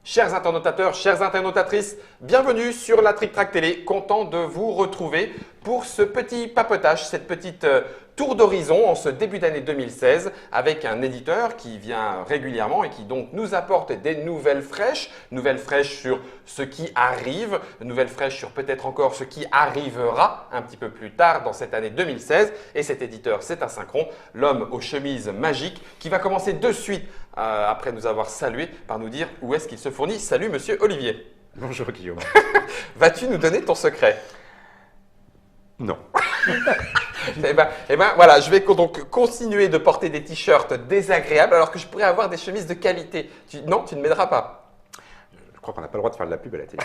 Chers internautateurs, chères internautatrices, bienvenue sur la Trick Track Télé. Content de vous retrouver pour ce petit papotage, cette petite tour d'horizon en ce début d'année 2016 avec un éditeur qui vient régulièrement et qui donc nous apporte des nouvelles fraîches sur ce qui arrive, nouvelles fraîches sur peut-être encore ce qui arrivera un petit peu plus tard dans cette année 2016. Et cet éditeur, c'est Asynchron, l'homme aux chemises magiques qui va commencer de suite après nous avoir salué par nous dire où est-ce qu'il se fournit. Salut Monsieur Olivier. Bonjour Guillaume. Vas-tu nous donner ton secret? Non. Eh ben, voilà, je vais donc continuer de porter des t-shirts désagréables alors que je pourrais avoir des chemises de qualité. Non, tu ne m'aideras pas. Je crois qu'on n'a pas le droit de faire de la pub à la télé.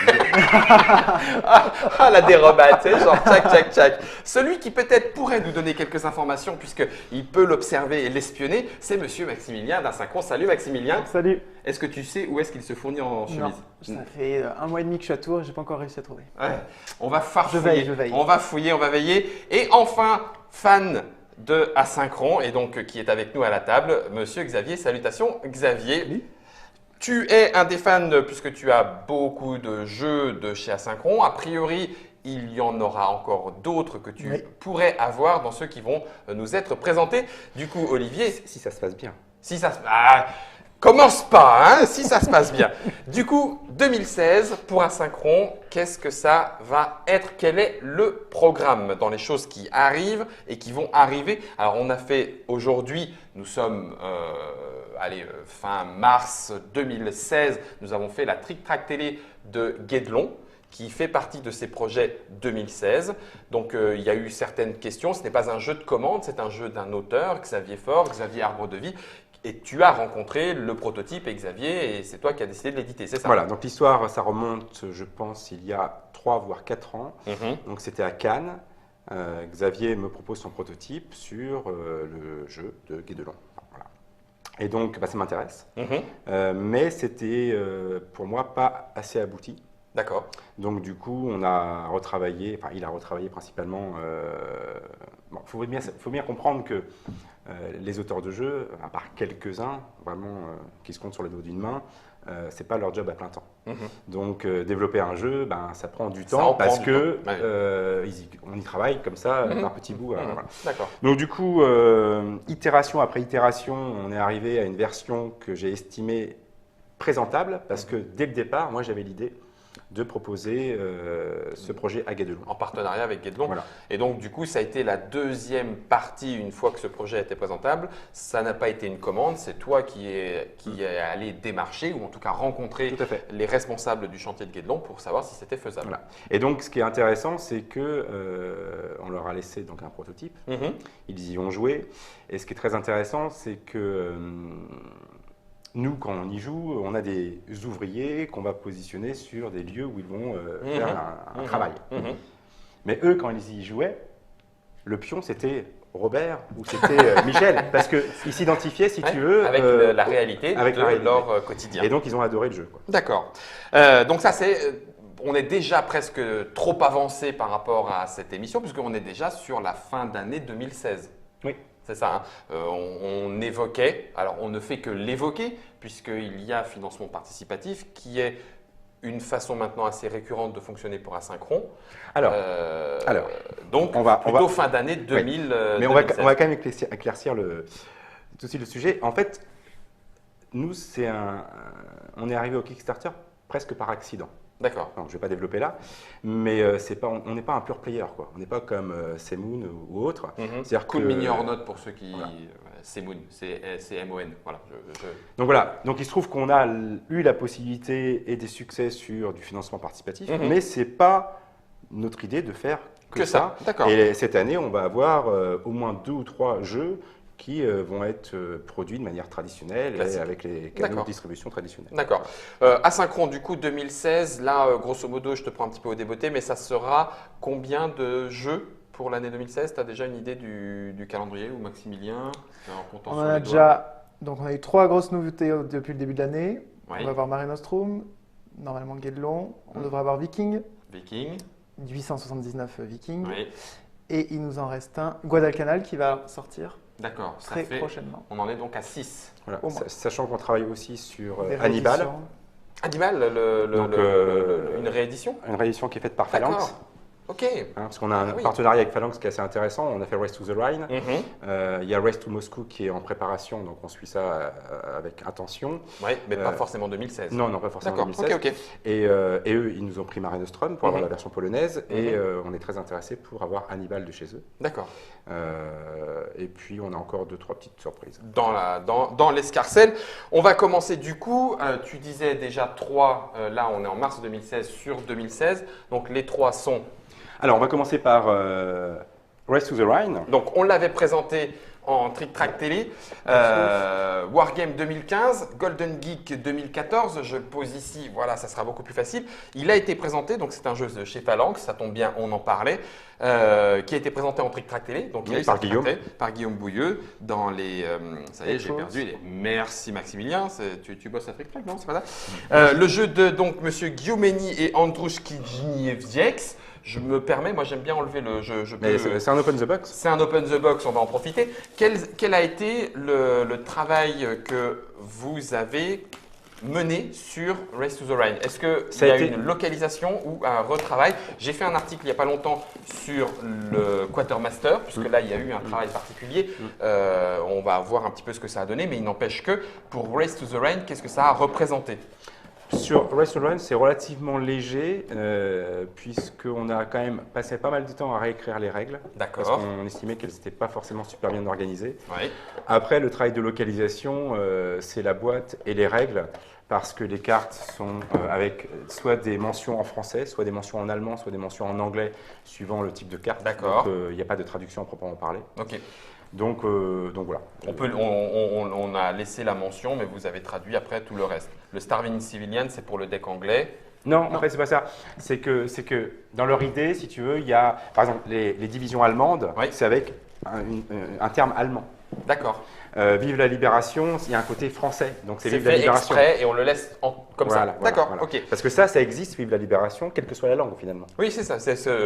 La dérobade, tu sais, genre tchac, tchac, tchac. Celui qui peut-être pourrait nous donner quelques informations puisqu'il peut l'observer et l'espionner, c'est Monsieur Maximilien d'Asynchron. Salut Maximilien. Salut. Est-ce que tu sais où est-ce qu'il se fournit en chemise? Non, ça fait 1 mois et demi que je suis à Tours et je n'ai pas encore réussi à trouver. Ouais. On va farfouiller, je veille. On va fouiller, on va veiller. Et enfin, fan de Asynchron et donc qui est avec nous à la table, Monsieur Xavier. Salutations Xavier. Oui. Tu es un des fans puisque tu as beaucoup de jeux de chez Asynchron. A priori, il y en aura encore d'autres que tu pourrais avoir dans ceux qui vont nous être présentés. Du coup, Olivier… Si ça se passe bien. Si ça se… commence pas, hein, si ça se passe bien. Du coup, 2016, pour Asynchron, qu'est-ce que ça va être? Quel est le programme dans les choses qui arrivent et qui vont arriver? Alors, on a fait aujourd'hui, nous sommes… fin mars 2016, nous avons fait la Trick Track Télé de Guédelon qui fait partie de ces projets 2016. Donc, il y a eu certaines questions. Ce n'est pas un jeu de commande, c'est un jeu d'un auteur, Xavier Faure, Xavier Arbre de Vie. Et tu as rencontré le prototype et Xavier et c'est toi qui as décidé de l'éditer, c'est ça? Voilà, donc l'histoire, ça remonte, je pense, il y a 3 voire 4 ans. Donc, c'était à Cannes. Xavier me propose son prototype sur le jeu de Guédelon. Voilà. Et donc, ça m'intéresse. Mais c'était pour moi pas assez abouti. D'accord. Donc du coup, on a retravaillé, enfin il a retravaillé principalement… faut bien comprendre que les auteurs de jeux, à part quelques-uns, vraiment qui se comptent sur les doigts d'une main, c'est pas leur job à plein temps. Donc développer un jeu, ça prend du temps parce que on y travaille comme ça, par petits bouts. Voilà. D'accord. Donc du coup, itération après itération, on est arrivé à une version que j'ai estimée présentable parce que dès le départ, moi j'avais l'idée de proposer ce projet à Guédelon. En partenariat avec Guédelon. Voilà. Et donc, du coup, ça a été la deuxième partie une fois que ce projet était présentable. Ça n'a pas été une commande, c'est toi qui est allé démarcher ou en tout cas rencontrer les responsables du chantier de Guédelon pour savoir si c'était faisable. Voilà. Et donc, ce qui est intéressant, c'est que on leur a laissé donc un prototype. Ils y ont joué. Et ce qui est très intéressant, c'est que nous, quand on y joue, on a des ouvriers qu'on va positionner sur des lieux où ils vont faire un travail. Mais eux, quand ils y jouaient, le pion, c'était Robert ou c'était Michel, parce qu'ils s'identifiaient, si tu veux… Avec la réalité de leur quotidien. Et donc, ils ont adoré le jeu. D'accord. Donc ça, on est déjà presque trop avancé par rapport à cette émission, puisqu'on est déjà sur la fin d'année 2016. Oui. C'est ça, hein. On évoquait, alors on ne fait que l'évoquer, puisqu'il y a financement participatif qui est une façon maintenant assez récurrente de fonctionner pour Asynchron. Donc, plutôt fin d'année 2000. Mais on va quand même éclaircir tout de suite le sujet. En fait, nous, on est arrivé au Kickstarter presque par accident. D'accord. Je ne vais pas développer là, mais on n'est pas un pur player, quoi. On n'est pas comme Semoon ou autre. Cool Mini hors note pour ceux qui… Voilà. Semoon, c'est M-O-N. Voilà, Donc voilà, donc il se trouve qu'on a eu la possibilité et des succès sur du financement participatif, mais ce n'est pas notre idée de faire que ça. D'accord. Et cette année, on va avoir au moins 2 ou 3 jeux qui vont être produits de manière traditionnelle et avec les canaux de distribution traditionnels. D'accord. Asynchron, du coup, 2016, là, grosso modo, je te prends un petit peu au débeauté, mais ça sera combien de jeux pour l'année 2016? Tu as déjà une idée du calendrier ou Maximilien? On a déjà… Donc, on a eu 3 grosses nouveautés depuis le début de l'année. Oui. On va avoir Mare Nostrum, normalement Guédelon. On devrait avoir Viking. 879 Viking. Oui. Et il nous en reste un, Guadalcanal, qui va sortir. D'accord, prochainement. On en est donc à 6. Voilà. Sachant qu'on travaille aussi sur Des Hannibal. Animal, une réédition? Une réédition qui est faite par D'accord. Phalanx. Ok. Parce qu'on a un oui. partenariat avec Phalanx qui est assez intéressant. On a fait Race to the Rhine. Mhm. Il y a Race to Moscou qui est en préparation, donc on suit ça avec attention. Oui, mais pas forcément 2016. Non, pas forcément D'accord, 2016. ok. Et eux, ils nous ont pris Mare Nostrum pour avoir la version polonaise. Et on est très intéressés pour avoir Hannibal de chez eux. D'accord. Et puis, on a encore 2-3 petites surprises. Dans l'escarcelle. On va commencer du coup, tu disais déjà 3, là on est en mars 2016 sur 2016. Donc les 3 sont... Alors, on va commencer par Race to the Rhine. Donc on l'avait présenté en Trick Track Télé, Wargame 2015, Golden Geek 2014, je pose ici, voilà, ça sera beaucoup plus facile. Il a été présenté, donc c'est un jeu de chez Phalanx, ça tombe bien, on en parlait, qui a été présenté en Trick Track Télé, donc Oui, par Guillaume Bouilleux, dans les... ça y est, j'ai perdu les... Merci Maximilien, tu bosses à Trick Track, non? C'est pas ça le jeu de donc, Monsieur Guillaumeni et Androuch Kijniewicz. Je me permets, moi j'aime bien enlever le jeu. C'est un open the box. C'est un open the box, on va en profiter. Quel a été le travail que vous avez mené sur Race to the Rhine? Est-ce qu'il y a une localisation ou un retravail? J'ai fait un article il n'y a pas longtemps sur le Quatermaster, puisque là il y a eu un travail particulier. On va voir un petit peu ce que ça a donné, mais il n'empêche que pour Race to the Rhine, qu'est-ce que ça a représenté? Sur Race to the Rhine, c'est relativement léger, puisqu'on a quand même passé pas mal de temps à réécrire les règles. D'accord. Parce qu'on estimait qu'elles n'étaient pas forcément super bien organisées. Oui. Après, le travail de localisation, c'est la boîte et les règles, parce que les cartes sont avec soit des mentions en français, soit des mentions en allemand, soit des mentions en anglais, suivant le type de carte. D'accord. Donc, il n'y a pas de traduction à proprement parler. Ok. Donc voilà. On a laissé la mention, mais vous avez traduit après tout le reste. Le Starving Civilian, c'est pour le deck anglais. Non, en fait, c'est pas ça. C'est que dans leur idée, si tu veux, il y a, par exemple, les divisions allemandes, Oui. c'est avec un terme allemand. D'accord. Vive la libération, il y a un côté français, donc c'est Vive la fait libération. exprès et on le laisse comme Voilà, ça. voilà, D'accord, voilà. ok. Parce que ça existe, Vive la libération, quelle que soit la langue finalement. Oui, c'est ça.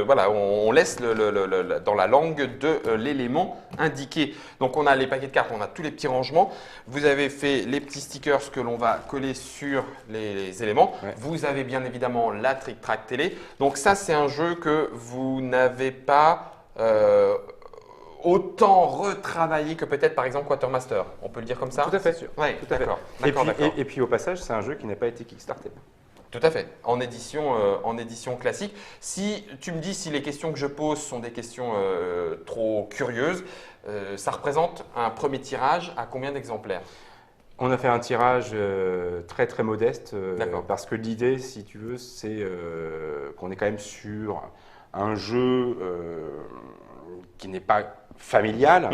Voilà, on laisse dans la langue de l'élément indiqué. Donc on a les paquets de cartes, on a tous les petits rangements. Vous avez fait les petits stickers que l'on va coller sur les éléments. Ouais. Vous avez bien évidemment la Trick Track Télé. Donc ça, c'est un jeu que vous n'avez pas autant retravaillé que peut-être par exemple Quatermaster. On peut le dire comme ça? Tout à fait. Oui, Tout à fait. d'accord. Et puis au passage, c'est un jeu qui n'a pas été kickstarté. Tout à fait, en édition classique. Si tu me dis si les questions que je pose sont des questions trop curieuses, ça représente un premier tirage à combien d'exemplaires? On a fait un tirage très très modeste parce que l'idée, si tu veux, c'est qu'on est quand même sur un jeu qui n'est pas familial.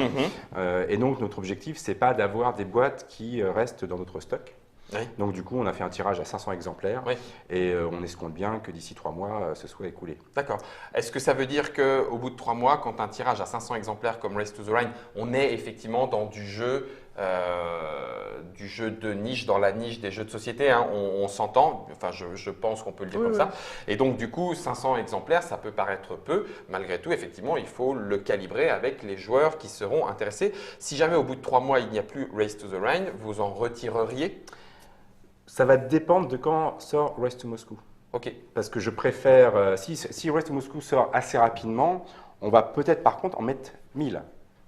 Et donc notre objectif, c'est pas d'avoir des boîtes qui restent dans notre stock. Oui. Donc du coup, on a fait un tirage à 500 exemplaires Oui. et on escompte bien que d'ici 3 mois, ce soit écoulé. D'accord. Est-ce que ça veut dire qu'au bout de 3 mois, quand un tirage à 500 exemplaires comme Race to the Rhine, on est effectivement dans du jeu de niche, dans la niche des jeux de société, hein, on s'entend, enfin je pense qu'on peut le dire comme ça. Et donc du coup, 500 exemplaires, ça peut paraître peu. Malgré tout, effectivement, il faut le calibrer avec les joueurs qui seront intéressés. Si jamais au bout de 3 mois, il n'y a plus Race to the Rhine, vous en retireriez? Ça va dépendre de quand sort Race to Moscou. Ok. Parce que je préfère, si Race to Moscou sort assez rapidement, on va peut-être par contre en mettre 1000.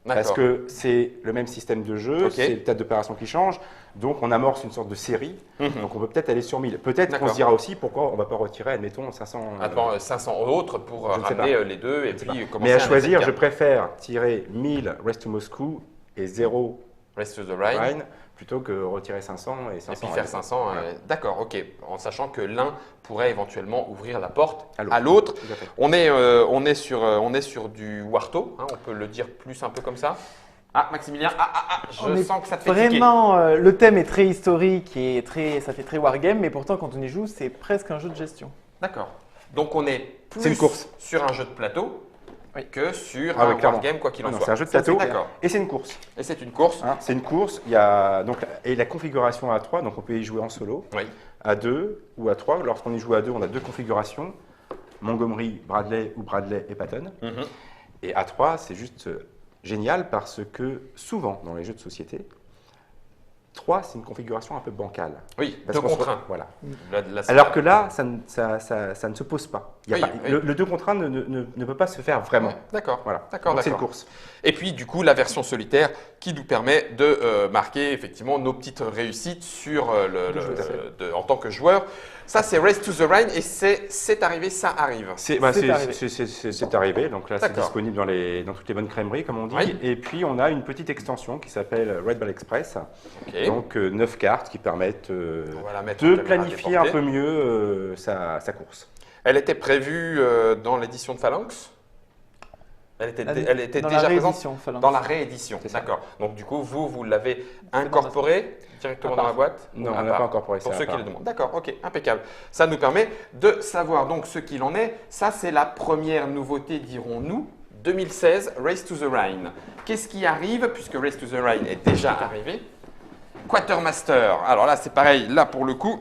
Parce que c'est le même système de jeu, c'est le tas d'opérations qui change, donc on amorce une sorte de série, donc on peut peut-être aller sur 1000. Peut-être qu'on se dira aussi pourquoi on ne va pas retirer, admettons, 500… 500 autres pour ramener les deux et puis commencer. Mais à choisir, je préfère tirer 1000 Race to Moscou et 0 Race to the Rhine plutôt que retirer 500 et 500. Et puis faire 500, voilà. D'accord, ok. En sachant que l'un pourrait éventuellement ouvrir la porte à l'autre. On est sur du Warto, hein, on peut le dire plus un peu comme ça. Ah, Maximilien, je sens que ça te fait vraiment, le thème est très historique et ça fait très wargame, mais pourtant quand on y joue, c'est presque un jeu de gestion. D'accord. Donc on est plus une course. sur un jeu de plateau que sur un wargame, quoi qu'il en soit. C'est un jeu de plateau et c'est une course. Et c'est une course. C'est une course. Il y a donc et la configuration à 3, donc on peut y jouer en solo, à 2 ou à 3. Lorsqu'on y joue à 2, on a 2 configurations, Montgomery, Bradley ou Bradley et Patton. Et à 3, c'est juste génial parce que souvent dans les jeux de société, 3, c'est une configuration un peu bancale. Oui, Parce 2 qu'on se- contre 1. Voilà. La- Alors que là, ça ne se pose pas. Il y a Oui, pas- oui. Le 2 contre 1 ne peut pas se faire vraiment. Ouais, d'accord. Voilà. D'accord, Donc, c'est une d'accord. course. Et puis, du coup, la version solitaire qui nous permet de marquer effectivement nos petites réussites sur Tout à fait. en tant que joueur. Ça, c'est Race to the Rhine et c'est arrivé, ça arrive. C'est arrivé, donc là c'est D'accord. disponible dans toutes les bonnes crèmeries comme on dit. Oui. Et puis on a une petite extension qui s'appelle Red Ball Express, Ok. donc 9 cartes qui permettent On va la mettre de en caméra planifier un déportée. peu mieux sa course. Elle était prévue dans l'édition de Phalanx. Elle était Dans déjà la présente réédition, Phalanx. dans la réédition. C'est ça. D'accord. Donc du coup, vous l'avez dans incorporé directement À dans part. la boîte. Non, À on n'a part. pas incorporé ça. Pour à ceux qui part. le demandent. D'accord, ok, impeccable. Ça nous permet de savoir donc ce qu'il en est. Ça, c'est la première nouveauté, dirons-nous, 2016, Race to the Rhine. Qu'est-ce qui arrive, puisque Race to the Rhine est déjà arrivé? Quatermaster. Alors là, c'est pareil, là pour le coup,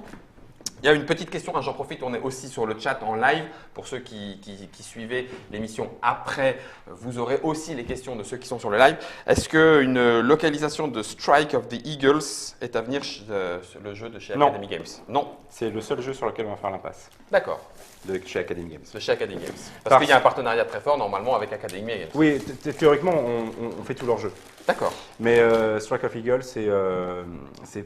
il y a une petite question, hein, j'en profite, on est aussi sur le chat en live. Pour ceux qui suivaient l'émission après, vous aurez aussi les questions de ceux qui sont sur le live. Est-ce qu'une localisation de Strike of the Eagles est à venir sur le jeu de chez Non. Academy Games? Non. C'est le seul jeu sur lequel on va faire l'impasse D'accord. de chez Academy Games. De chez Academy Games. Parce Parce- qu'il y a un partenariat très fort normalement avec Academy Games. Oui, théoriquement on fait tous leurs jeux. D'accord. Mais Strike of Eagle, c'est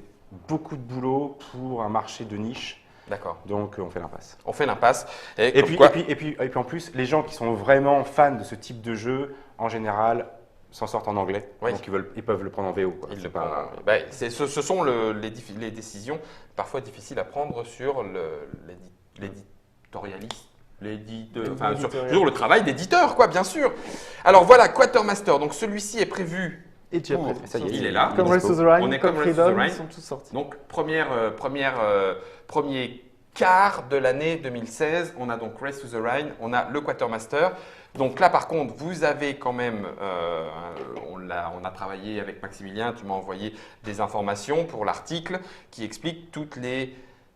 beaucoup de boulot pour un marché de niche, D'accord. donc on fait l'impasse. On fait l'impasse. Et comme puis, quoi- et puis en plus, les gens qui sont vraiment fans de ce type de jeu, en général, s'en sortent en anglais. Oui. Donc ils peuvent le prendre en VO. Quoi. Il C'est le pas- prend. Ben, ce sont les décisions parfois difficiles à prendre sur l'éditorialiste. Enfin, sur toujours le travail d'éditeur, quoi, bien sûr. Alors voilà, Quatermaster. Donc celui-ci est prévu. Et tu as pour- prêt. Ça y est, il est là. Comme il est Race to dispo. the Rhine, On est comme comme Race to the Freedom, Rhine. ils sont tous sortis. Donc premier quart de l'année 2016, on a donc Race to the Rhine, on a le Quatermaster. Donc là par contre, vous avez quand même, on a travaillé avec Maximilien, tu m'as envoyé des informations pour l'article qui explique toutes les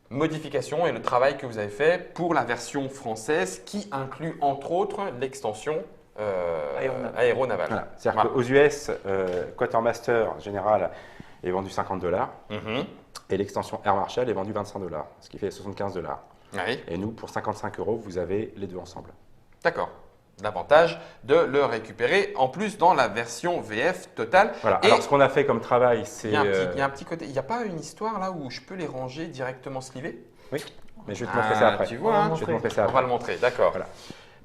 modifications et le travail que vous avez fait pour la version française qui inclut entre autres l'extension aéronavale. Voilà. C'est-à-dire Voilà. qu'aux US, Quatermaster général est vendu $50 Mhm. et l'extension Air Marshal est vendue $25, ce qui fait $75. Oui, Et nous, pour 55 €, vous avez les deux ensemble. d'accord. L'avantage de le récupérer en plus dans la version VF totale. Voilà. Et Alors, ce qu'on a fait comme travail, c'est. il y a un petit côté. Il n'y a pas une histoire là où je peux les ranger directement slivés? Oui, mais je vais te montrer ça après. Tu vois, hein, Je vais te montrer ça on après. va le montrer, d'accord. Voilà.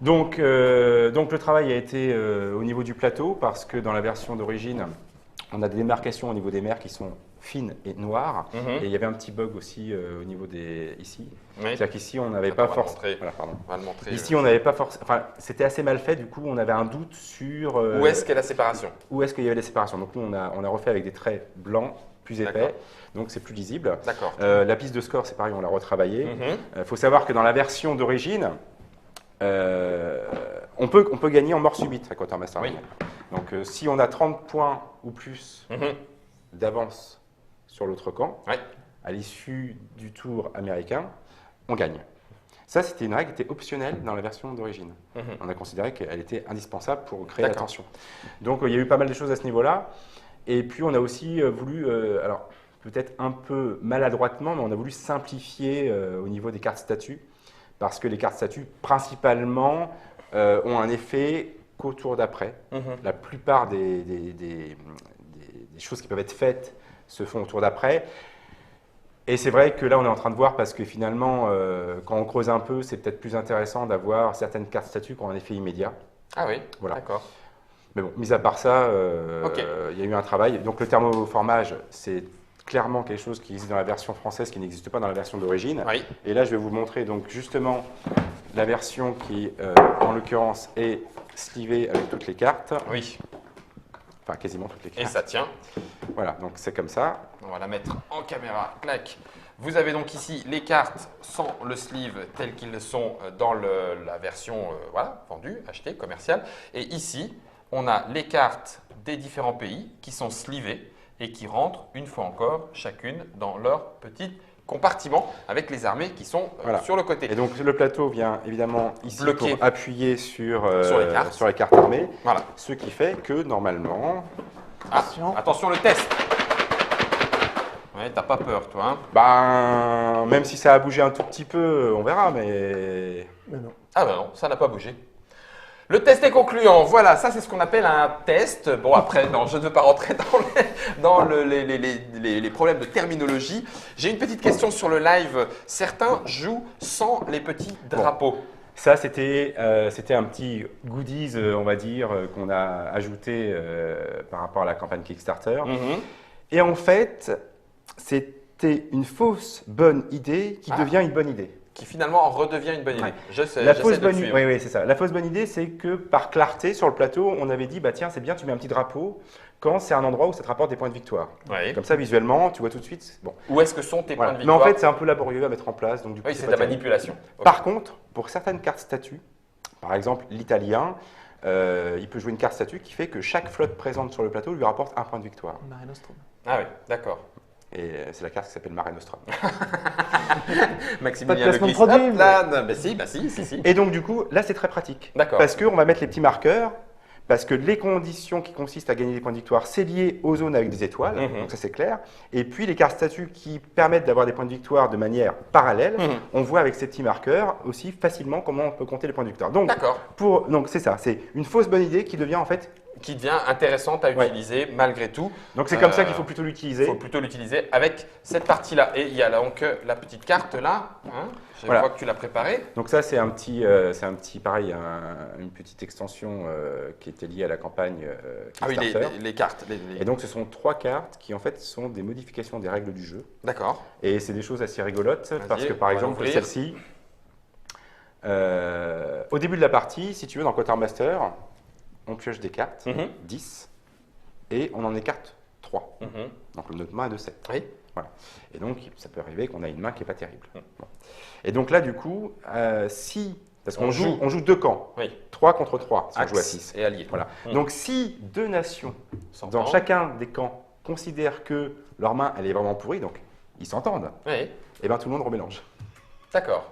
Donc le travail a été au niveau du plateau parce que dans la version d'origine, on a des démarcations au niveau des mers qui sont fines et noires. Mhm. Et il y avait un petit bug aussi au niveau ici. Oui, C'est-à-dire qu'ici, on n'avait Attends, pas on va le forcément. montrer. Voilà, pardon. on va le montrer. Ici, on n'avait pas forcément. Enfin, c'était assez mal fait. Du coup, on avait un doute sur Où est-ce qu'est la séparation? où est-ce qu'il y avait les séparations. Donc nous, on a refait avec des traits blancs plus épais. D'accord. Donc c'est plus lisible. D'accord. La piste de score, c'est pareil, on l'a retravaillé. Il Mhm. faut savoir que dans la version d'origine, on peut gagner en mort subite à Quatermaster. Oui. Donc si on a 30 points ou plus Mhm. d'avance sur l'autre camp, Ouais. à l'issue du tour américain, on gagne. Ça, c'était une règle qui était optionnelle dans la version d'origine. Mhm. On a considéré qu'elle était indispensable pour créer la D'accord. tension. Donc il y a eu pas mal de choses à ce niveau-là. Et puis on a aussi voulu, alors peut-être un peu maladroitement, mais on a voulu simplifier au niveau des cartes statuts, parce que les cartes statuts, principalement, ont un effet qu'au tour d'après. Mhm. La plupart des choses qui peuvent être faites se font au tour d'après. Et c'est vrai que là, on est en train de voir, parce que finalement, quand on creuse un peu, c'est peut-être plus intéressant d'avoir certaines cartes statuts qui ont un effet immédiat. Ah oui, Voilà. d'accord. Mais bon, mis à part ça, Ok. il y a eu un travail. Donc le thermoformage, c'est clairement quelque chose qui existe dans la version française, qui n'existe pas dans la version d'origine. Oui, Et là, je vais vous montrer donc justement la version qui, en l'occurrence, est slivée avec toutes les cartes. oui. Enfin, quasiment toutes les Et cartes. ça tient. Voilà, donc c'est comme ça. On va la mettre en caméra. Clac. Vous avez donc ici les cartes sans le sleeve telles qu'ils sont dans la version voilà, vendue, achetée, commerciale. Et ici, on a les cartes des différents pays qui sont slivées et qui rentrent une fois encore chacune dans leur petit compartiment avec les armées qui sont Voilà. sur le côté. Et donc le plateau vient évidemment ici Bloqué. pour appuyer sur Sur les cartes. armées, Voilà. ce qui fait que normalement, Ah, Attention. attention le test. Ouais, t'as pas peur, toi, hein? Ben, même si ça a bougé un tout petit peu, on verra, mais... Mais non. Ah ben non, ça n'a pas bougé. Le test est concluant. Voilà, ça c'est ce qu'on appelle un test. Bon après, non, je ne veux pas rentrer les problèmes de terminologie. J'ai une petite question sur le live. Certains jouent sans les petits drapeaux. Ça, c'était un petit goodies, on va dire, qu'on a ajouté par rapport à la campagne Kickstarter. Mhm. Et en fait, c'était une fausse bonne idée qui devient une bonne idée. Qui finalement redevient une bonne idée. Ouais. J'essaie de suivre. Oui, c'est ça. La fausse bonne idée, c'est que par clarté, sur le plateau, on avait dit, bah tiens, c'est bien, tu mets un petit drapeau quand c'est un endroit où ça te rapporte des points de victoire. Oui. Comme ça, visuellement, tu vois tout de suite. Bon. Où est-ce que sont tes points Voilà. de Mais en victoire? fait, c'est un peu laborieux à mettre en place. Donc, du coup, Oui, c'est pas de la terrible. manipulation. Ok. Par contre, pour certaines cartes statuts, par exemple l'italien, il peut jouer une carte statut qui fait que chaque flotte présente sur le plateau lui rapporte un point de victoire. Mare Nostrum. Ah oui, d'accord. Et c'est la carte qui s'appelle Mare Nostrum. Maximilien Pas de placement de Lequis. produit, Hop là, non, bah si. Et donc, du coup, là, c'est très pratique. D'accord. Parce qu'on va mettre les petits marqueurs, parce que les conditions qui consistent à gagner des points de victoire, c'est lié aux zones avec des étoiles, Mhm. donc ça c'est clair. Et puis les cartes statuts qui permettent d'avoir des points de victoire de manière parallèle, Mhm. on voit avec ces petits marqueurs aussi facilement comment on peut compter les points de victoire. Donc, D'accord. donc c'est ça, c'est une fausse bonne idée qui devient en fait. Qui devient intéressante à Ouais. utiliser malgré tout. Donc c'est comme ça qu'il faut plutôt l'utiliser. Il faut plutôt l'utiliser avec cette partie-là. Et il y a donc la petite carte là. Hein, je Voilà. vois que tu l'as préparée. Donc ça c'est un petit pareil, une petite extension qui était liée à la campagne Ah oui, Kickstarter. les cartes. Et donc ce sont 3 cartes qui en fait sont des modifications des règles du jeu. D'accord. Et c'est des choses assez rigolotes Vas-y, parce que on par va exemple l'ouvrir. celle-ci, au début de la partie, si tu veux dans Quartermaster, on pioche des cartes, Mhm. 10, et on en écarte 3. Mhm. Donc notre main est de 7. Oui. Voilà. Et donc ça peut arriver qu'on a une main qui n'est pas terrible. Mhm. Bon. Et donc là du coup, parce qu'on On joue, joue. on joue 2 camps, Oui. 3 contre 3 si on Axe joue à 6. et allié. Voilà. Mhm. Donc si 2 nations S'entend. dans chacun des camps considèrent que leur main elle est vraiment pourrie, donc ils s'entendent, Oui. et bien tout le monde remélange. D'accord.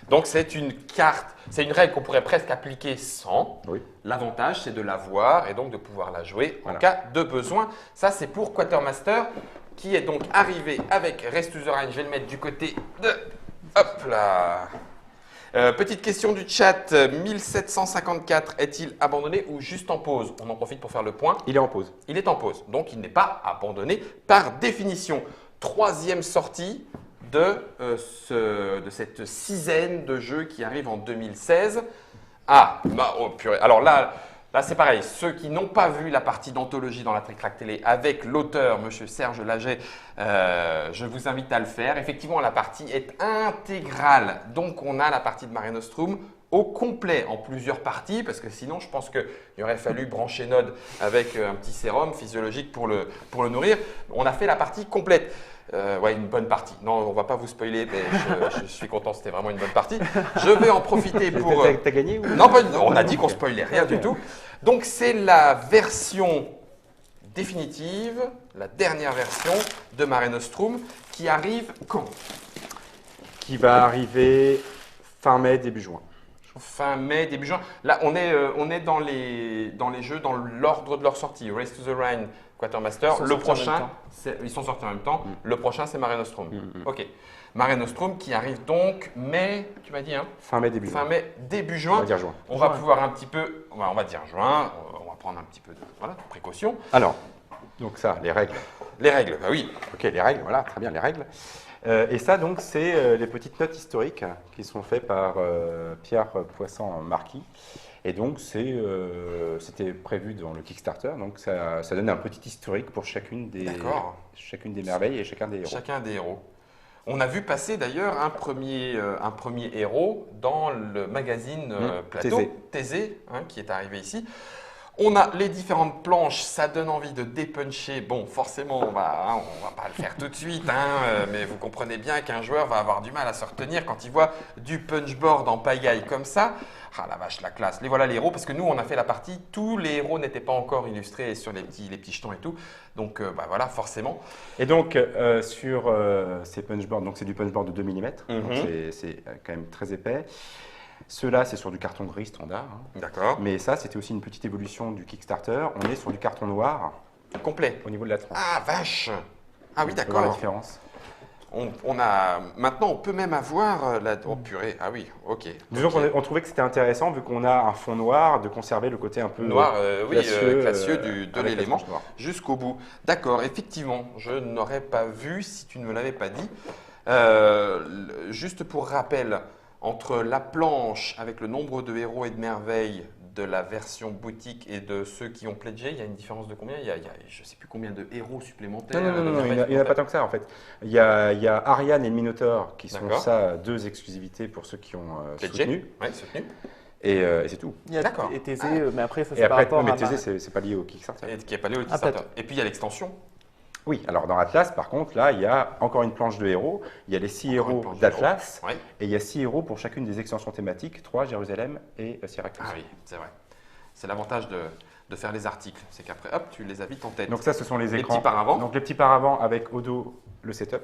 Donc c'est une carte, c'est une règle qu'on pourrait presque appliquer sans. Oui. L'avantage, c'est de l'avoir et donc de pouvoir la jouer en Voilà. cas de besoin. Ça, c'est pour Quartermaster qui est donc arrivé avec Rest to the Rhine. Je vais le mettre du côté de... Hop là. Petite question du chat. 1754 est-il abandonné ou juste en pause? On en profite pour faire le point. Il est en pause. Il est en pause, donc il n'est pas abandonné par définition. Troisième sortie de cette sizaine de jeux qui arrive en 2016. Ah, bah, oh purée. Alors là c'est pareil. Ceux qui n'ont pas vu la partie d'anthologie dans la Trick Track Télé avec l'auteur, Monsieur Serge Laget, je vous invite à le faire. Effectivement, la partie est intégrale. Donc, on a la partie de Mare Nostrum au complet en plusieurs parties, parce que sinon, je pense qu'il aurait fallu brancher Node avec un petit sérum physiologique pour le nourrir. On a fait la partie complète. Ouais, une bonne partie. Non, on va pas vous spoiler, mais je suis content, c'était vraiment une bonne partie. Je vais en profiter pour... T'as gagné ou... Non, on a dit qu'on spoilait rien du tout. Donc, c'est la version définitive, la dernière version de Mare Nostrum qui arrive quand? Qui va arriver fin mai, début juin. Fin mai, début juin. Là, on est dans les jeux dans l'ordre de leur sortie. Race to the Rhine, Quartermaster. Ils sont Le sortis en même prochain, temps. ils sont sortis en même temps. Le prochain, c'est Mare Nostrum. Mm. Ok. Mare Nostrum qui arrive donc mai, tu m'as dit, hein? Fin mai, début Fin juin. mai, début On juin. va dire juin. On va Juin. pouvoir un petit peu, on va dire juin, on va prendre un petit peu de précaution. Alors, donc ça, les règles. Les règles, bah oui. Ok, les règles, voilà, très bien, les règles. Et ça, donc, c'est les petites notes historiques qui sont faites par Pierre Poisson-Marquis. Et donc, c'était prévu dans le Kickstarter. Donc, ça donne un petit historique pour chacune des merveilles et chacun des héros. Chacun des héros. On a vu passer d'ailleurs un premier héros dans le magazine Plateau, Thésée, hein, qui est arrivé ici. On a les différentes planches, ça donne envie de dépuncher. Bon, forcément, on va pas le faire tout de suite, hein, mais vous comprenez bien qu'un joueur va avoir du mal à se retenir quand il voit du punchboard en pagaille comme ça. Ah la vache, la classe. Les voilà les héros, parce que nous, on a fait la partie, tous les héros n'étaient pas encore illustrés sur les petits jetons et tout. Donc, bah voilà, forcément. Et donc, sur ces punchboards, donc c'est du punchboard de 2 mm, donc c'est quand même très épais. Ceux-là, c'est sur du carton gris standard. Hein. D'accord. Mais ça, c'était aussi une petite évolution du Kickstarter. On est sur du carton noir Complet. au niveau de la tranche. Ah vache! Ah oui, On va voir la d'accord. différence. Maintenant, on peut même avoir la. Oh purée, ah oui, ok. Disons Ok. qu'on trouvait que c'était intéressant, vu qu'on a un fond noir, de conserver le côté un peu Noir, oui, classieux de avec la l'élément tranche noire. jusqu'au bout. D'accord, effectivement, je n'aurais pas vu si tu ne me l'avais pas dit. Juste pour rappel, entre la planche avec le nombre de héros et de merveilles de la version boutique et de ceux qui ont pledgé, il y a une différence de combien? Je ne sais plus combien de héros supplémentaires. Non, de merveilles il n'y en a pas supplémentaires. tant que ça en fait. Il y a Ariane et le Minotaur qui sont D'accord. ça, 2 exclusivités pour ceux qui ont Pledgé. soutenu. Oui, soutenu. Et c'est tout. Il y a D'accord. et Thésée, mais après, ça Et c'est par après, rapport mais à. Thésée, c'est pas lié au Kickstarter. Et qui est pas allé au Ah, Kickstarter. peut-être. Et puis il y a l'extension. Oui, alors dans Atlas, par contre, là, il y a encore une planche de héros. Il y a les 6 Encore une héros planche de d'Atlas. Ouais. Et il y a 6 héros pour chacune des extensions thématiques 3, Jérusalem et Syracuse. Ah oui, c'est vrai. C'est l'avantage de faire les articles. C'est qu'après, hop, tu les as vite en tête. Donc, ça, ce sont les Les écrans. petits paravents. Donc, les petits paravents avec au dos le setup.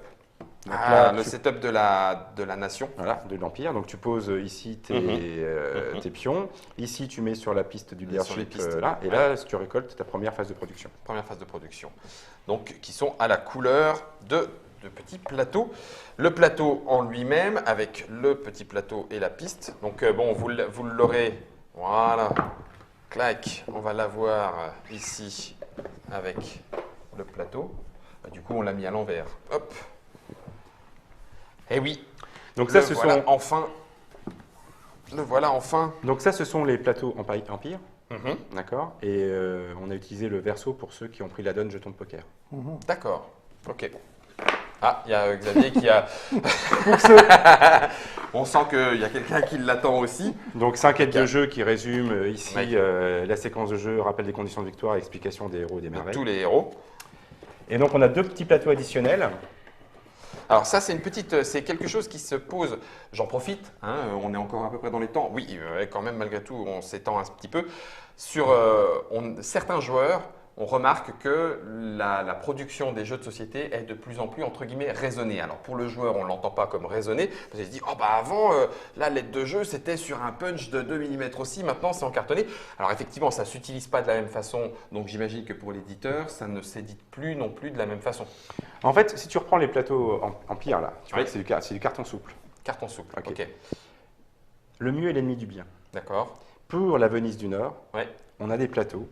Donc, Ah, là, le tu- setup de la nation. Voilà, de l'Empire. Donc tu poses ici tes pions. Ici, tu mets sur la piste du Sur les leadership. pistes. Là, et là, tu récoltes ta première phase de production. Première phase de production. Donc, qui sont à la couleur de petits plateaux. Le plateau en lui-même, avec le petit plateau et la piste. Donc, bon, vous l'aurez. Voilà. Clac. On va l'avoir ici avec le plateau. Bah, du coup, on l'a mis à l'envers. Hop. Eh oui. Donc ça, Le ce voilà sont, enfin. Le voilà enfin. donc ça, ce sont les plateaux Empire. Mhm. D'accord. Et on a utilisé le verso pour ceux qui ont pris la donne jeton de poker. D'accord. Ok. Ah, il y a Xavier qui a. On sent qu'il y a quelqu'un qui l'attend aussi. Donc 5 aides de jeu qui résument ici Ouais. la séquence de jeu, rappel des conditions de victoire, explication des héros et des De merveilles. tous les héros. Et donc on a 2 petits plateaux additionnels. Alors ça, c'est quelque chose qui se pose. J'en profite. Hein, on est encore à peu près dans les temps. Oui, quand même, malgré tout, on s'étend un petit peu. Sur certains joueurs, on remarque que la production des jeux de société est de plus en plus, entre guillemets, raisonnée. Alors pour le joueur, on ne l'entend pas comme raisonné, parce qu'il se dit, oh bah avant, la lettre de jeu, c'était sur un punch de 2 mm aussi, maintenant c'est en cartonné. Alors effectivement, ça ne s'utilise pas de la même façon, donc j'imagine que pour l'éditeur, ça ne s'édite plus non plus de la même façon. En fait, si tu reprends les plateaux Empire, là, tu vois Ouais. que c'est du carton souple. Carton souple, Ok. ok. Le mieux est l'ennemi du bien. D'accord. Pour la Venise du Nord, Ouais. on a des plateaux.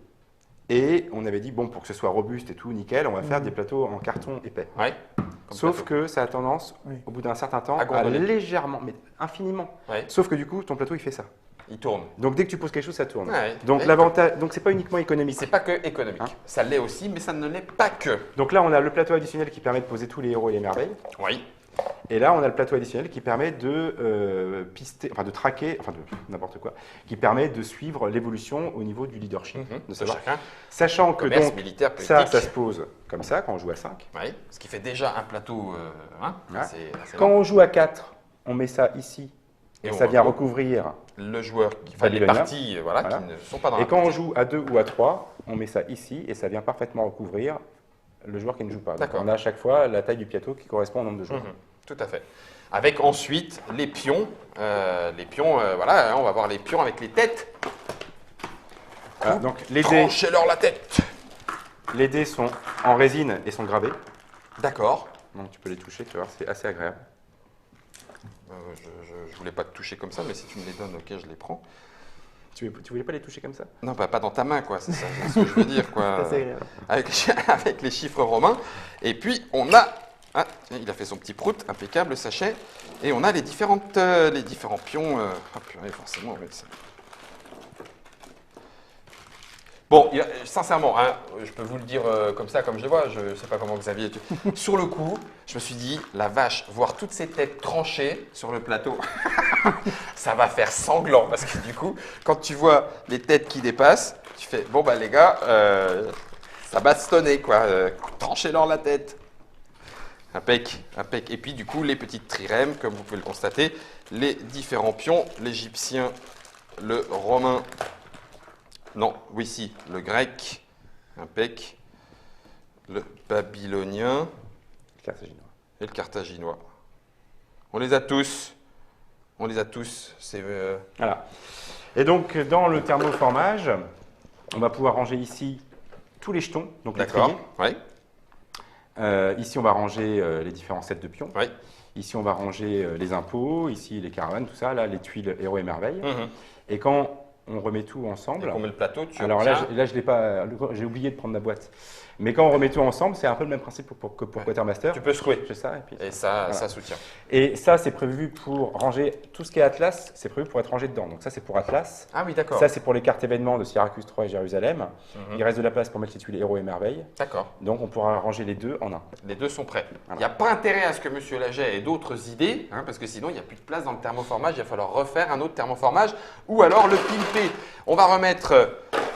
Et on avait dit, bon, pour que ce soit robuste et tout, nickel, on va faire des plateaux en carton épais. Ouais. Sauf que ça a tendance, Oui. au bout d'un certain temps, À à gourdonner. légèrement, mais infiniment. Ouais. Sauf que du coup, ton plateau, il fait ça. Il tourne. Donc dès que tu poses quelque chose, ça tourne. Ouais. Donc Et l'avantage, donc c'est pas uniquement économique. c'est pas que économique. Hein? Ça l'est aussi, mais ça ne l'est pas que. Donc là, on a le plateau additionnel qui permet de poser tous les héros et les merveilles. Oui. Et là, on a le plateau additionnel qui permet de pister, enfin de traquer, enfin de n'importe quoi, qui permet de suivre l'évolution au niveau du leadership. De De savoir. chacun. Sachant que Commerce, donc militaire, politique. ça se pose comme ça quand on joue à 5. Oui. Ce qui fait déjà un plateau. Hein, Ouais. assez Quand long. on joue à 4, on met ça ici Et et on ça vient recouvre recouvrir. le joueur, enfin les Babylonien. parties voilà, Voilà. qui ne sont pas dans Et la quand on partie. joue à 2 ou à 3, on met ça ici et ça vient parfaitement recouvrir le joueur qui ne joue pas. Donc D'accord. on a à chaque fois la taille du plateau qui correspond au nombre de joueurs. Tout à fait. Avec ensuite les pions. Voilà, hein, on va voir les pions avec les têtes. Voilà, donc Tranchez-leur la tête. les dés sont en résine et sont gravés. D'accord. Donc tu peux les toucher, tu vois, c'est assez agréable. Je voulais pas te toucher comme ça, mais si tu me les donnes, ok, je les prends. Tu voulais pas les toucher comme ça? Non, pas dans ta main, quoi. C'est ça c'est ce que je veux dire, quoi. C'est agréable. Avec les chiffres romains. Et puis, on a... Ah, il a fait son petit prout, impeccable, le sachet. Et on a les différents pions. Ah, purée, forcément, avec ça. Bon, sincèrement, hein, je peux vous le dire comme ça, comme je le vois, je ne sais pas comment Xavier... Sur le coup, je me suis dit, la vache, voir toutes ces têtes tranchées sur le plateau, ça va faire sanglant. Parce que du coup, quand tu vois les têtes qui dépassent, tu fais, bon, bah les gars, ça bastonner, quoi. Tranchez-leur la tête. Impec, impec. Et puis, du coup, les petites trirèmes, comme vous pouvez le constater, les différents pions, l'égyptien, le romain... Non, oui, si, le grec, impec, le babylonien Carthaginois. et le carthaginois. On les a tous. On les a tous. C'est Voilà. Et donc dans le thermoformage, on va pouvoir ranger ici tous les jetons, donc les d'accord. triés. Ouais. Ici, on va ranger les différents sets de pions. Oui. Ici, on va ranger les impôts. Ici, les caravanes, tout ça. Là, les tuiles Héros et Merveilles. Mhm. Et quand on remet tout ensemble. Et qu'on met le plateau, tu Alors là, obtiens- je l'ai pas. J'ai oublié de prendre ma boîte. Mais quand on remet tout ensemble, c'est un peu le même principe que pour Quatermaster. tu peux secouer. Je fais ça et puis. Et ça, Voilà. ça soutient. Et ça, c'est prévu pour ranger tout ce qui est Atlas. C'est prévu pour être rangé dedans. Donc ça, c'est pour Atlas. Ah oui, d'accord. Ça, c'est pour les cartes événements de Syracuse 3 et Jérusalem. Mhm. Il reste de la place pour mettre les tuiles Héros et Merveilles. D'accord. Donc on pourra ranger les deux en un. Les deux sont prêts. Il Voilà. n'y a pas intérêt à ce que M. Laget ait d'autres idées, hein, parce que sinon il n'y a plus de place dans le thermoformage. Il va falloir refaire un autre thermoformage ou alors le pimper. On va remettre,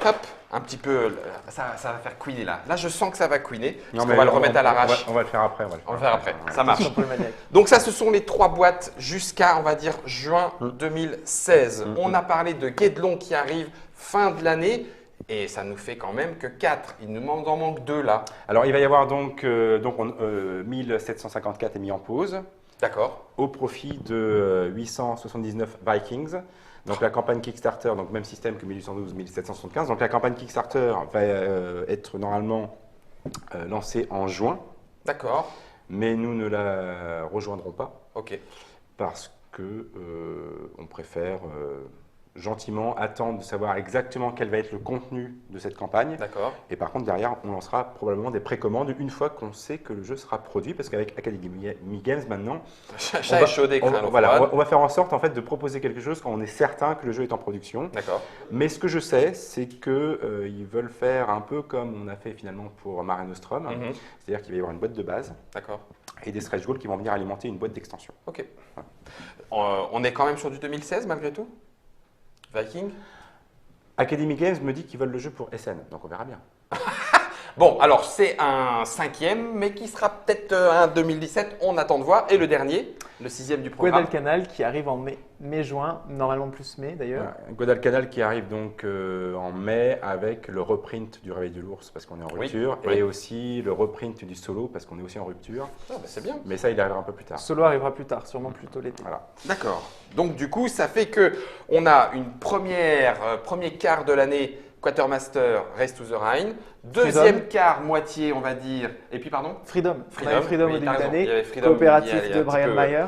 hop, un petit peu. Ça va faire couiner là. Là, je sens que ça va couiner. Parce qu'on va le remettre à l'arrache. On va le faire après. On va le faire après. Ça marche. Un peu maniaque. Donc ça, ce sont les 3 boîtes jusqu'à, on va dire, juin Mm. 2016. Mm. On a parlé de Guédelon qui arrive fin de l'année. Et ça nous fait quand même que 4. Il nous en manque 2 là. Alors il va y avoir donc 1754 est mis en pause D'accord. au profit de 879 Vikings. Donc la campagne Kickstarter, donc même système que 1812-1775. Donc la campagne Kickstarter va être normalement lancée en juin, D'accord. mais nous ne la rejoindrons pas Ok. parce que on préfère gentiment attendre de savoir exactement quel va être le contenu de cette campagne. D'accord. Et par contre, derrière, on lancera probablement des précommandes une fois qu'on sait que le jeu sera produit, parce qu'avec Academy Games maintenant, Chat échaudé, crâne voilà, on va faire en sorte en fait de proposer quelque chose quand on est certain que le jeu est en production. D'accord. Mais ce que je sais, c'est que ils veulent faire un peu comme on a fait finalement pour Mare Nostrum, Mhm. c'est-à-dire qu'il va y avoir une boîte de base D'accord. et des stretch goals qui vont venir alimenter une boîte d'extension. Ok. On est quand même sur du 2016 malgré tout Viking. Academy Games me dit qu'ils veulent le jeu pour SN, donc on verra bien. Bon, alors c'est un 5e, mais qui sera peut-être un 2017. On attend de voir. Et le dernier, le 6e du programme. Guadalcanal qui arrive en mai-juin, normalement plus mai d'ailleurs. Voilà. Guadalcanal qui arrive donc en mai avec le reprint du Réveil de l'ours parce qu'on est en Oui, rupture oui. et aussi le reprint du solo parce qu'on est aussi en rupture. Ah, bah, c'est bien. Mais ça, il arrivera un peu plus tard. Solo arrivera plus tard, sûrement plutôt l'été. Voilà. D'accord. Donc du coup, ça fait que on a une premier quart de l'année Quatermaster Race to the Rhine, deuxième quart moitié, on va dire. Et puis pardon. Freedom. On avait Freedom oui, au début t'as raison. d'année, Il y avait Freedom, coopératif il y a un de petit Brian peu, Mayer.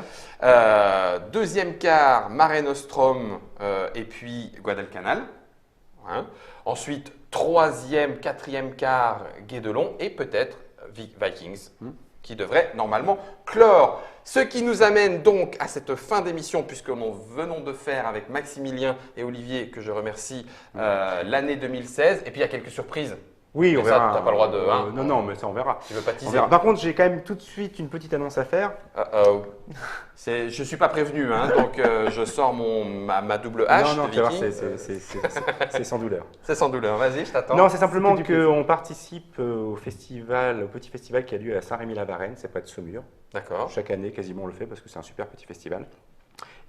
Deuxième quart Mare Nostrum et puis Guadalcanal. Hein. Ensuite, troisième, quatrième quart Guédelon et peut-être Vikings qui devrait normalement clore. Ce qui nous amène donc à cette fin d'émission puisque nous venons de faire avec Maximilien et Olivier, que je remercie, l'année 2016. Et puis il y a quelques surprises. Oui, on Mais ça, verra. t'as pas le droit de, hein. Non, mais ça, on verra. Tu veux pas On teaser? verra. Par contre, j'ai quand même tout de suite une petite annonce à faire. Je ne suis pas prévenu, hein, donc je sors ma double hache non, de tu vas voir, Viking. c'est sans douleur. C'est sans douleur. Vas-y, je t'attends. Non, c'est simplement C'était du qu'on participe au petit festival qui a lieu à Saint-Rémy-la-Varenne, c'est près de Saumur. D'accord. Chaque année, quasiment, on le fait parce que c'est un super petit festival.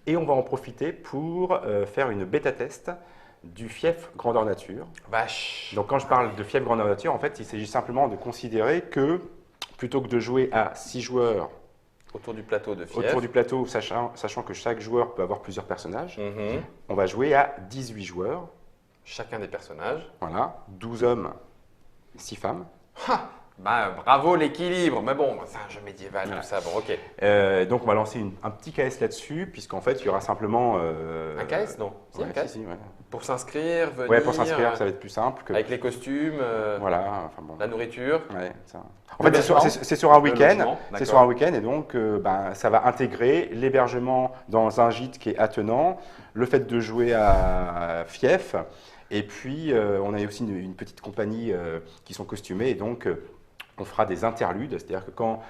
Et on va en profiter pour faire une bêta-test du fief grandeur nature. Vache. Donc, quand je parle de fief grandeur nature, en fait, il s'agit simplement de considérer que plutôt que de jouer à 6 joueurs Autour du plateau de fief. autour du plateau, sachant que chaque joueur peut avoir plusieurs personnages, Mhm. on va jouer à 18 joueurs. Chacun des personnages. Voilà, 12 hommes, 6 femmes. Ha bah, bravo l'équilibre. Mais bon, c'est un jeu médiéval, Voilà. tout ça. Bon, ok. Donc, on va lancer un petit KS là-dessus, puisqu'en fait, il y aura simplement. Un KS, non? Si, Ouais, un KS. si, ouais. Pour s'inscrire, venir. Ouais, pour s'inscrire, ça va être plus simple. Que... Avec les costumes, Voilà, enfin bon. la nourriture. Ouais, ça. En Le fait, logement. c'est sur un Le week-end. logement, C'est d'accord. sur un week-end et donc ça va intégrer l'hébergement dans un gîte qui est attenant, le fait de jouer à Fief, et puis on a aussi une petite compagnie qui sont costumées et donc on fera des interludes, c'est-à-dire que quand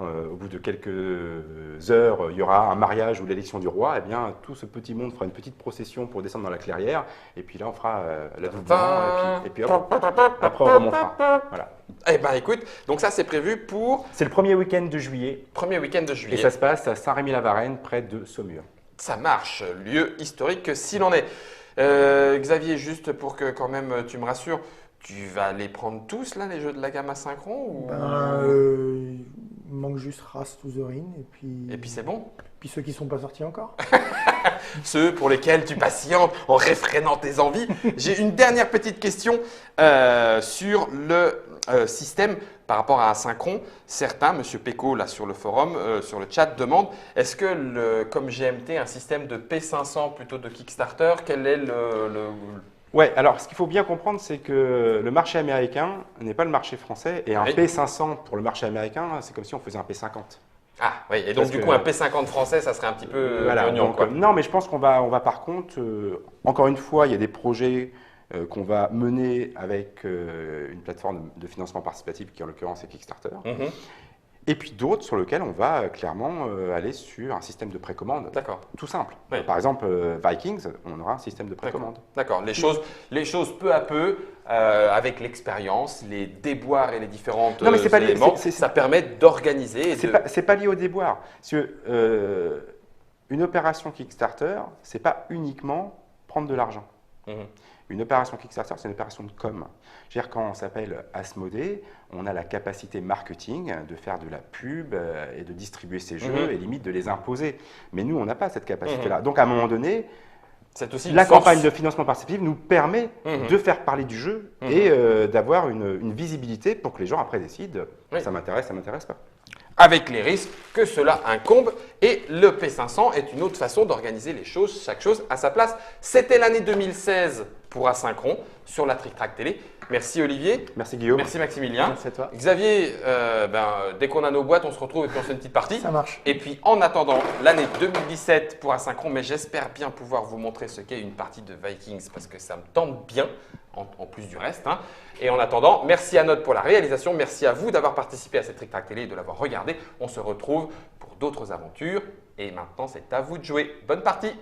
au bout de quelques heures, il y aura un mariage ou l'élection du roi, eh bien, tout ce petit monde fera une petite procession pour descendre dans la clairière, et puis là, on fera la double blanc, et puis hop, après, on remontera. Voilà. Eh ben, écoute, donc ça, c'est prévu pour C'est le premier week-end de juillet, premier week-end de juillet. et ça se passe à Saint-Rémy-la-Varenne, près de Saumur. Ça marche, lieu historique s'il en est. Xavier, juste pour que quand même tu me rassures, tu vas les prendre tous là, les jeux de la gamme asynchron ou... Il manque juste Race to the Ring et puis Et puis c'est bon. ceux qui sont pas sortis encore. Ceux pour lesquels tu patientes en réfrénant tes envies. J'ai une dernière petite question sur le système par rapport à Asynchron. Certains, Monsieur Péco, là sur le forum, sur le chat, demandent est-ce que, comme GMT, un système de P500 plutôt de Kickstarter, quel est Ouais, alors ce qu'il faut bien comprendre, c'est que le marché américain n'est pas le marché français et un Oui. P500 pour le marché américain, c'est comme si on faisait un P50. Ah oui, et donc Parce du que- coup un P50 français, ça serait un petit peu Voilà, grognon, donc, quoi. non, mais je pense on va par contre, encore une fois, il y a des projets qu'on va mener avec une plateforme de financement participatif qui en l'occurrence est Kickstarter. Mhm. Et puis d'autres sur lesquels on va clairement aller sur un système de précommande. D'accord. Tout simple. Oui. Par exemple, Vikings, on aura un système de précommande. D'accord. Les choses peu à peu, avec l'expérience, les déboires et les différentes Non, mais c'est pas lié- éléments, c'est- ça permet d'organiser. et C'est de- pas lié au déboire. Parce que, une opération Kickstarter, c'est pas uniquement prendre de l'argent. Mhm. Une opération Kickstarter, c'est une opération de com. Je veux dire, quand on s'appelle Asmodée, on a la capacité marketing de faire de la pub et de distribuer ses jeux Mhm. et limite de les imposer. Mais nous, on n'a pas cette capacité-là. Donc, à un moment donné, C'est aussi la une force. campagne de financement participatif nous permet Mhm. de faire parler du jeu Mhm. et d'avoir une visibilité pour que les gens après décident Oui. ça m'intéresse, ça m'intéresse pas. Avec les risques que cela incombe. Et le P500 est une autre façon d'organiser les choses, chaque chose à sa place. C'était l'année 2016 pour Asynchron sur la Trick Track Télé. Merci Olivier. Merci Guillaume. Merci Maximilien. Merci à toi. Xavier, dès qu'on a nos boîtes, on se retrouve et puis on fait une petite partie. Ça marche. Et puis en attendant l'année 2017 pour Asynchron, mais j'espère bien pouvoir vous montrer ce qu'est une partie de Vikings parce que ça me tente bien, en plus du reste. Hein. Et en attendant, merci à Note pour la réalisation, merci à vous d'avoir participé à cette Trick Track Télé et de l'avoir regardé. On se retrouve pour d'autres aventures et maintenant c'est à vous de jouer. Bonne partie!